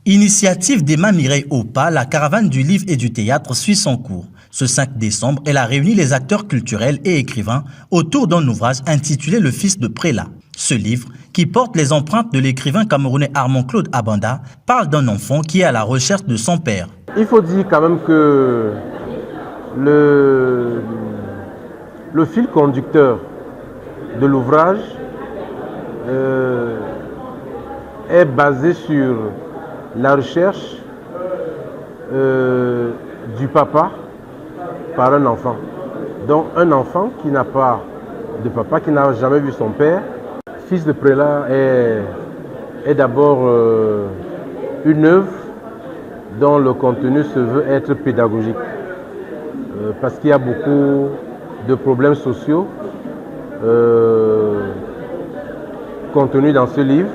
Initiative d'Emma Mireille Opa, la caravane du livre et du théâtre suit son cours. Ce 5 décembre, elle a réuni les acteurs culturels et écrivains autour d'un ouvrage intitulé Le Fils de Prélat. Ce livre, qui porte les empreintes de l'écrivain camerounais Armand-Claude Abanda, parle d'un enfant qui est à la recherche de son père. Il faut dire quand même que le fil conducteur de l'ouvrage est basé sur la recherche du papa par un enfant. Donc un enfant qui n'a pas de papa, qui n'a jamais vu son père. Fils de Prélat est d'abord une œuvre dont le contenu se veut être pédagogique. Parce qu'il y a beaucoup de problèmes sociaux contenus dans ce livre.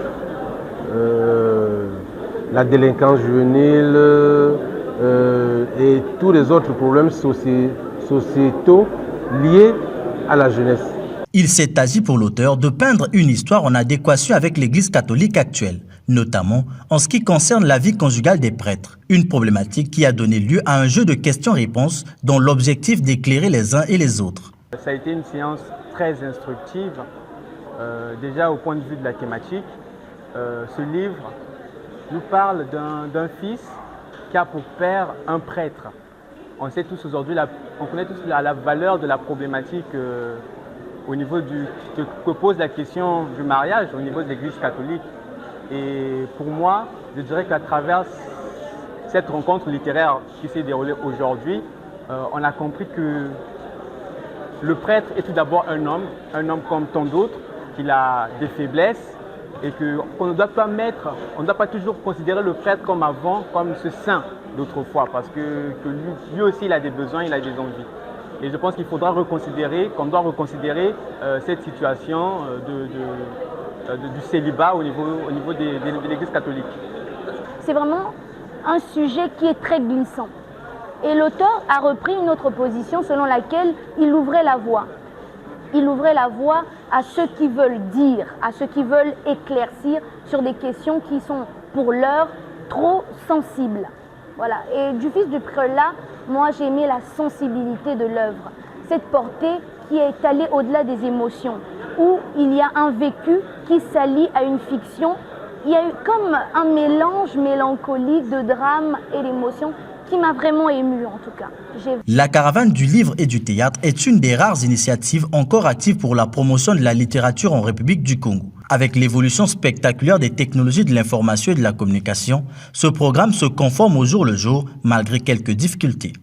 La délinquance juvénile et tous les autres problèmes sociétaux liés à la jeunesse. Il s'est agi pour l'auteur de peindre une histoire en adéquation avec l'Église catholique actuelle, notamment en ce qui concerne la vie conjugale des prêtres, une problématique qui a donné lieu à un jeu de questions-réponses dont l'objectif d'éclairer les uns et les autres. Ça a été une séance très instructive, déjà au point de vue de la thématique. Ce livre nous parle d'un fils qui a pour père un prêtre. On sait tous aujourd'hui, on connaît tous la valeur de la problématique au niveau que pose la question du mariage au niveau de l'Église catholique. Et pour moi, je dirais qu'à travers cette rencontre littéraire qui s'est déroulée aujourd'hui, on a compris que le prêtre est tout d'abord un homme comme tant d'autres, qu'il a des faiblesses et qu'on ne doit pas toujours considérer le prêtre comme avant, comme ce saint d'autrefois, parce que lui aussi il a des besoins, il a des envies. Et je pense qu'il faudra reconsidérer, qu'on doit reconsidérer cette situation du célibat au niveau de l'Église catholique. C'est vraiment un sujet qui est très glissant. Et l'auteur a repris une autre position selon laquelle il ouvrait la voie. Il ouvrait la voie à ceux qui veulent dire, à ceux qui veulent éclaircir sur des questions qui sont pour l'heure trop sensibles. Voilà. Et du Fils du Prélat, moi j'ai aimé la sensibilité de l'œuvre, cette portée qui est allée au-delà des émotions, où il y a un vécu qui s'allie à une fiction. Il y a eu comme un mélange mélancolique de drame et d'émotion qui m'a vraiment émue en tout cas. La caravane du livre et du théâtre est une des rares initiatives encore actives pour la promotion de la littérature en République du Congo. Avec l'évolution spectaculaire des technologies de l'information et de la communication, ce programme se conforme au jour le jour malgré quelques difficultés.